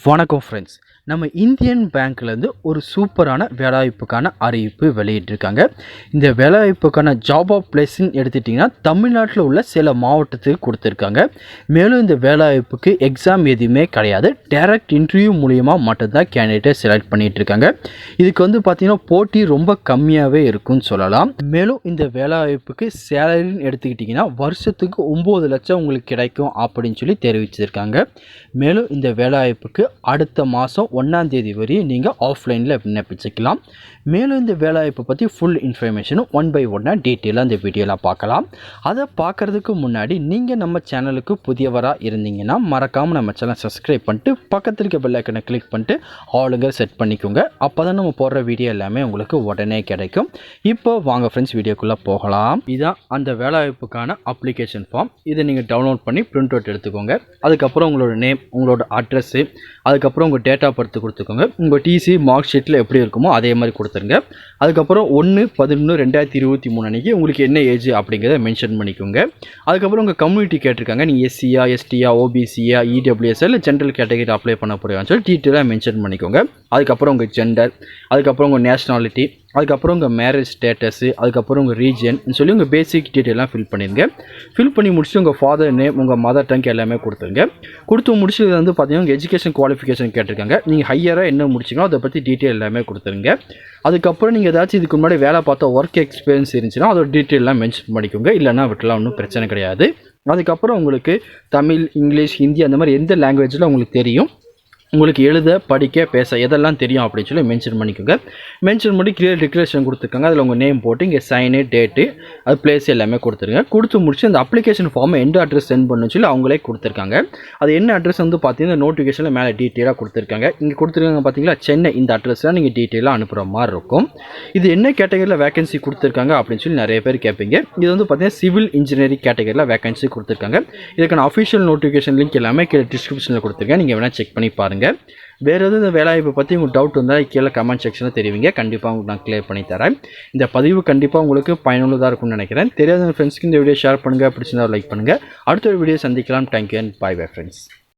வணக்கம் ஃப்ரெண்ட்ஸ். நம்ம இந்தியன் பேங்க்லேருந்து ஒரு சூப்பரான வேலைவாய்ப்புக்கான அறிவிப்பு வெளியிட்டிருக்காங்க. இந்த வேலைவாய்ப்புக்கான ஜாப் ஆஃப் பிளேஸ்ன்னு எடுத்துட்டிங்கன்னா தமிழ்நாட்டில் உள்ள சில மாவட்டத்துக்கு கொடுத்துருக்காங்க. மேலும் இந்த வேலைவாய்ப்புக்கு எக்ஸாம் எதுவுமே கிடையாது. டைரக்ட் இன்டர்வியூ மூலிமா மட்டும்தான் கேண்டிடேட்டை செலக்ட் பண்ணிகிட்ருக்காங்க. இதுக்கு பார்த்திங்கன்னா போட்டி ரொம்ப கம்மியாகவே இருக்குன்னு சொல்லலாம். மேலும் இந்த வேலைவாய்ப்புக்கு சேலரின்னு எடுத்துக்கிட்டிங்கன்னா வருஷத்துக்கு 9 லட்சம் உங்களுக்கு கிடைக்கும் அப்படின்னு சொல்லி தெரிவிச்சிருக்காங்க. மேலும் இந்த வேலைவாய்ப்புக்கு அடுத்த மாதம் 1ஆம் தேதி வரை நீங்கள் ஆஃப்லைனில் விண்ணப்பிச்சுக்கலாம். மேலும் இந்த வேலைவாய்ப்பை பற்றி ஃபுல் இன்ஃபர்மேஷனும் 1 by 1 டீட்டெயிலாக இந்த வீடியோவில் பார்க்கலாம். அதை பார்க்குறதுக்கு முன்னாடி நீங்கள் நம்ம சேனலுக்கு புதியவராக இருந்தீங்கன்னா மறக்காமல் நம்ம சேனலை சப்ஸ்கிரைப் பண்ணிட்டு பக்கத்தில் இருக்க பெல் ஐக்கனை கிளிக் பண்ணிட்டு ஆளுங்க செட் பண்ணிக்கோங்க. அப்போ தான் நம்ம போடுற வீடியோ எல்லாமே உங்களுக்கு உடனே கிடைக்கும். இப்போ வாங்க ஃப்ரெண்ட்ஸ் வீடியோக்குள்ளே போகலாம். இதுதான் அந்த வேலைவாய்ப்புக்கான அப்ளிகேஷன் ஃபார்ம். இதை நீங்கள் டவுன்லோட் பண்ணி பிரிண்ட் அவுட் எடுத்துக்கோங்க. அதுக்கப்புறம் உங்களோட நேம், உங்களோட அட்ரஸ்ஸு, அதுக்கப்புறம் உங்கள் டேட் ஆஃப் பர்த் கொடுத்துக்கோங்க. உங்கள் டிசி மார்க் ஷீட்டில் எப்படி இருக்குமோ அதே மாதிரி கொடுத்துருங்க. அதுக்கப்புறம் 1/11/2023 அன்றைக்கி உங்களுக்கு என்ன ஏஜ் அப்படிங்கிறத மென்ஷன் பண்ணிக்கோங்க. அதுக்கப்புறம் உங்கள் கம்யூனிட்டி கேட்டிருக்காங்க. நீங்கள் எஸ்சியா, எஸ்டியா, ஓபிசியா, இடபிள்யூஎஸ் இல்லை ஜென்ரல் கேட்டகரி அப்ளை பண்ண போகிறீங்கன்னு சொல்லி டீட்டெயிலாக மென்ஷன் பண்ணிக்கோங்க. அதுக்கப்புறம் உங்கள் ஜெண்டர், அதுக்கப்புறம் உங்கள் நேஷ்னாலிட்டி, அதுக்கப்புறம் உங்கள் மேரேஜ் ஸ்டேட்டஸு, அதுக்கப்புறம் உங்கள் ரீஜன் சொல்லி உங்கள் பேசிக் டீட்டெயிலாம் ஃபில் பண்ணிடுங்க. ஃபில் பண்ணி முடிச்சுட்டு உங்கள் ஃபாதர் நேம், உங்கள் மதர் டங் எல்லாமே கொடுத்துருங்க. கொடுத்து முடிச்சது பார்த்தீங்கன்னா உங்கள் எஜுகேஷன் குவாலிஃபிகேஷன் கேட்டிருக்காங்க. நீங்கள் ஹையராக என்ன முடிச்சிங்களோ அதை பற்றி டீட்டெயில் எல்லாமே கொடுத்துருங்க. அதுக்கப்புறம் நீங்கள் ஏதாச்சும் இதுக்கு முன்னாடி வேலை பார்த்த ஒர்க் எக்ஸ்பீரியன்ஸ் இருந்துச்சுன்னா அதோட டீட்டெயிலாம் மென்ஷன் பண்ணிக்கோங்க. இல்லைனா விட்டுலாம் ஒன்றும் பிரச்சனை கிடையாது. அதுக்கப்புறம் உங்களுக்கு தமிழ், இங்கிலீஷ், ஹிந்தி அந்த மாதிரி எந்த லாங்குவேஜில் உங்களுக்கு தெரியும், உங்களுக்கு எழுத, படிக்க, பேச எதெல்லாம் தெரியும் அப்படின்னு சொல்லி மென்ஷன் பண்ணிக்கோங்க. மென்ஷன் பண்ணி கிளியர் டிக்ளரேஷன் கொடுத்துருக்காங்க. அதில் உங்கள் நேம் போட்டு இங்கே சைனு, டேட்டு, அது பிளேஸ் எல்லாமே கொடுத்துருங்க. கொடுத்து முடிச்சு அந்த அப்ளிகேஷன் ஃபார்மை எந்த அட்ரஸ் சென்ட் பண்ணணும்னு சொல்லி அவங்களே கொடுத்துருக்காங்க. அது என்ன அட்ரஸ் பார்த்தீங்கன்னா நோட்டிஃபிகேஷனில் மேலே டீட்டெயிலாக கொடுத்துருக்காங்க. இங்கே கொடுத்துருக்காங்க பார்த்தீங்களா, சென்னை. இந்த அட்ரஸில் நீங்கள் டீட்டெயிலாக அனுப்புகிற மாதிரி இருக்கும். இது என்ன கேட்டகரியில் வேகன்சி கொடுத்துருக்காங்க அப்படின்னு சொல்லி நிறைய பேர் கேட்பீங்க. இது பார்த்தீங்கன்னா சிவில் இன்ஜினியரிங் கேட்டகரியில் வேகன்சி கொடுத்துருக்காங்க. இதுக்கான அஃபிஷியல் நோட்டிஃபிகேஷன் லிங்க் எல்லாமே கீழே டிஸ்கிரிப்ஷனில் கொடுத்துருக்கேன். நீங்கள் வேணால் செக் பண்ணி பாருங்கள். வேறு எதுவும் இந்த வேலைவாய்ப்பை பற்றி உங்களுக்கு டவுட் இருந்தால் கீழே கமெண்ட் செக்ஷனில் தெரிவிங்க. கண்டிப்பாக உங்களுக்கு நான் கிளியர் பண்ணி தரேன். இந்த பதிவு கண்டிப்பாக உங்களுக்கு பயனுள்ளதாக இருக்கும்னு நினைக்கிறேன். தெரியாத ஃப்ரெண்ட்ஸ்க்கு இந்த வீடியோ ஷேர் பண்ணுங்கள். பிடிச்சிருந்தா லைக் பண்ணுங்கள். அடுத்த ஒரு வீடியோ சந்திக்கலாம். Thank you and bye bye friends.